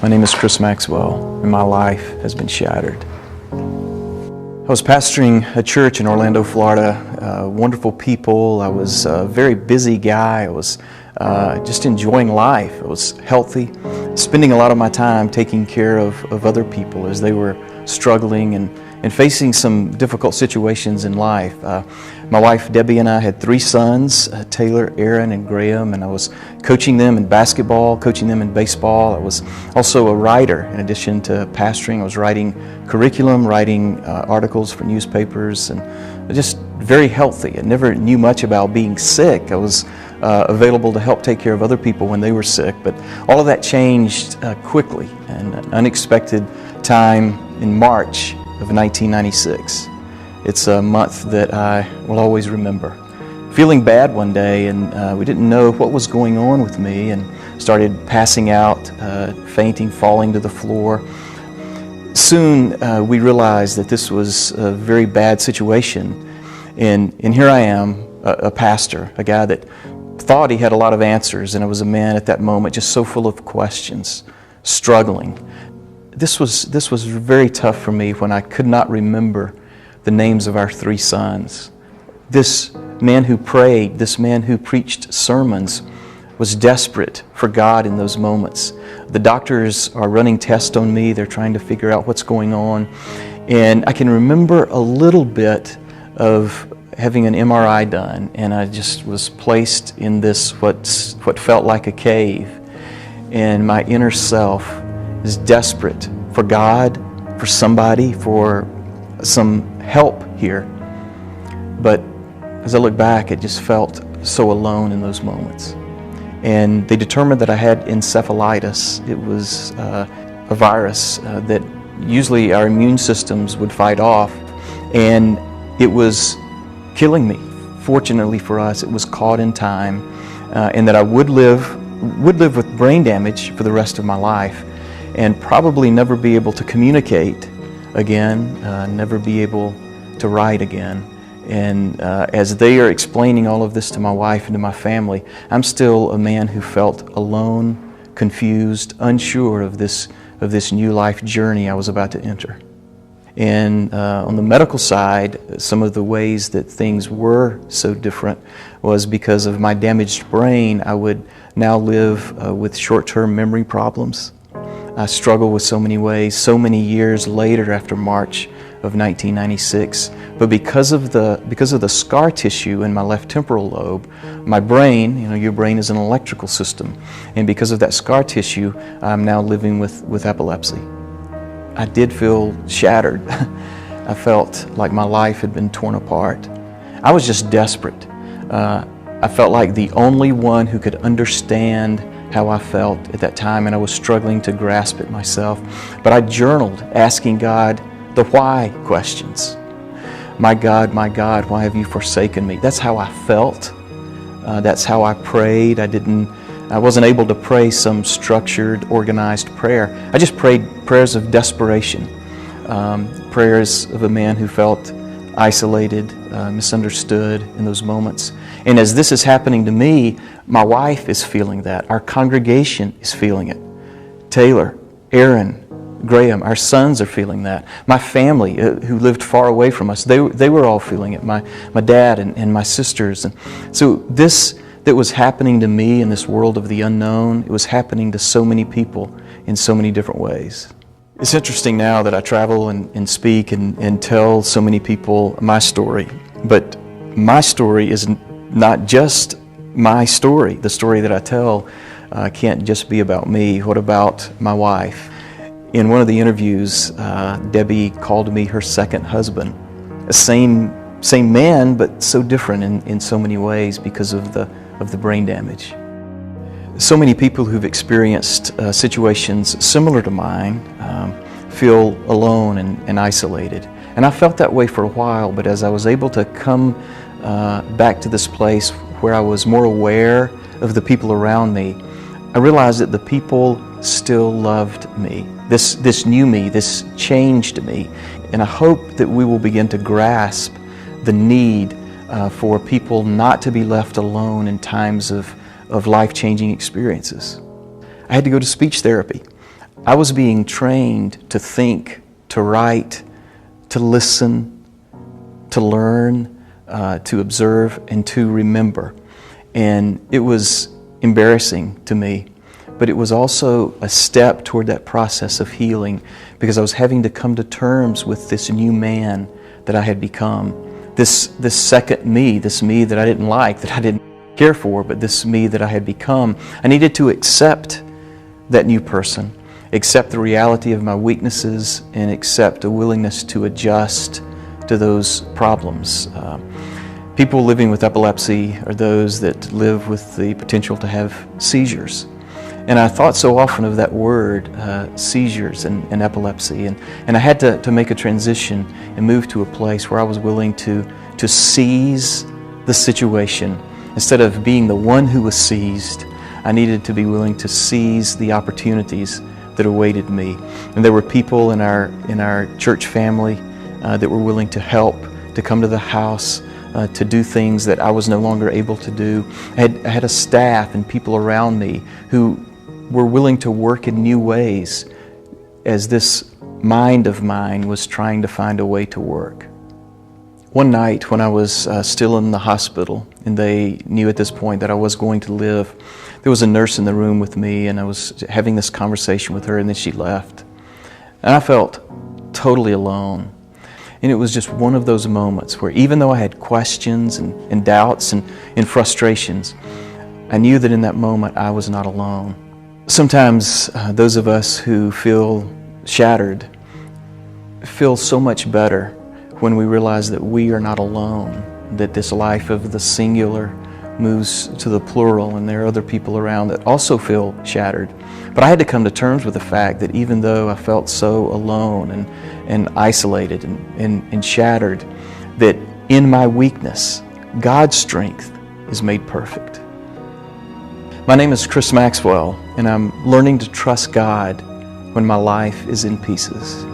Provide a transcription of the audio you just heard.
My name is Chris Maxwell, and my life has been shattered. I was pastoring a church in Orlando, Florida. Wonderful people. I was a very busy guy. I was just enjoying life. I was healthy, spending a lot of my time taking care of other people as they were struggling and facing some difficult situations in life. My wife Debbie and I had 3 sons, Taylor, Aaron, and Graham, and I was coaching them in basketball, coaching them in baseball. I was also a writer. In addition to pastoring, I was writing curriculum, writing articles for newspapers, and just very healthy. I never knew much about being sick. I was available to help take care of other people when they were sick, but all of that changed quickly. An unexpected time in March of 1996. It's a month that I will always remember. Feeling bad one day, and we didn't know what was going on with me, and started passing out, fainting, falling to the floor. Soon we realized that this was a very bad situation, and here I am, a pastor, a guy that thought he had a lot of answers, and I was a man at that moment just so full of questions, struggling. This was very tough for me when I could not remember the names of our 3 sons. This man who prayed, this man who preached sermons, was desperate for God in those moments. The doctors are running tests on me. They're trying to figure out what's going on. And I can remember a little bit of having an MRI done, and I just was placed in this what felt like a cave. And my inner self is desperate for God, for somebody, for some help here. But as I look back, it just felt so alone in those moments. And they determined that I had encephalitis. It was a virus that usually our immune systems would fight off, and it was killing me. Fortunately for us, it was caught in time, and that I would live with brain damage for the rest of my life, and probably never be able to communicate again, never be able to write again. And as they are explaining all of this to my wife and to my family, I'm still a man who felt alone, confused, unsure of this new life journey I was about to enter. And on the medical side, some of the ways that things were so different was because of my damaged brain. I would now live with short-term memory problems. I struggle with so many ways, so many years later after March of 1996. But because of the scar tissue in my left temporal lobe, my brain, your brain is an electrical system, and because of that scar tissue, I'm now living with epilepsy. I did feel shattered. I felt like my life had been torn apart. I was just desperate. I felt like the only one who could understand how I felt at that time, and I was struggling to grasp it myself. But I journaled, asking God the why questions. My God, why have you forsaken me? That's how I felt. That's how I prayed. I wasn't able to pray some structured, organized prayer. I just prayed prayers of desperation, prayers of a man who felt isolated, misunderstood in those moments. And as this is happening to me, my wife is feeling that. Our congregation is feeling it. Taylor, Aaron, Graham, our sons are feeling that. My family, who lived far away from us, they were all feeling it. My dad and my sisters. And so this that was happening to me in this world of the unknown, it was happening to so many people in so many different ways. It's interesting now that I travel and speak and tell so many people my story. But my story is not just my story. The story that I tell can't just be about me. What about my wife? In one of the interviews, Debbie called me her second husband. Same man, but so different in so many ways because of the brain damage. So many people who've experienced situations similar to mine feel alone and isolated. And I felt that way for a while, but as I was able to come back to this place where I was more aware of the people around me, I realized that the people still loved me. This knew me, this changed me. And I hope that we will begin to grasp the need for people not to be left alone in times of life-changing experiences. I had to go to speech therapy. I was being trained to think, to write, to listen, to learn, to observe, and to remember. And it was embarrassing to me, but it was also a step toward that process of healing, because I was having to come to terms with this new man that I had become. This second me, this me that I didn't like, that I didn't care for, but this me that I had become. I needed to accept that new person, accept the reality of my weaknesses, and accept a willingness to adjust to those problems. People living with epilepsy are those that live with the potential to have seizures. And I thought so often of that word, seizures and epilepsy. And I had to make a transition and move to a place where I was willing to seize the situation. Instead of being the one who was seized, I needed to be willing to seize the opportunities that awaited me. And there were people in our church family that were willing to help, to come to the house, to do things that I was no longer able to do. I had a staff and people around me who were willing to work in new ways as this mind of mine was trying to find a way to work. One night when I was still in the hospital, and they knew at this point that I was going to live, there was a nurse in the room with me, and I was having this conversation with her, and then she left. And I felt totally alone. And it was just one of those moments where, even though I had questions and doubts and frustrations, I knew that in that moment I was not alone. Sometimes those of us who feel shattered feel so much better when we realize that we are not alone, that this life of the singular moves to the plural, and there are other people around that also feel shattered. But I had to come to terms with the fact that even though I felt so alone and isolated and shattered, that in my weakness, God's strength is made perfect. My name is Chris Maxwell, and I'm learning to trust God when my life is in pieces.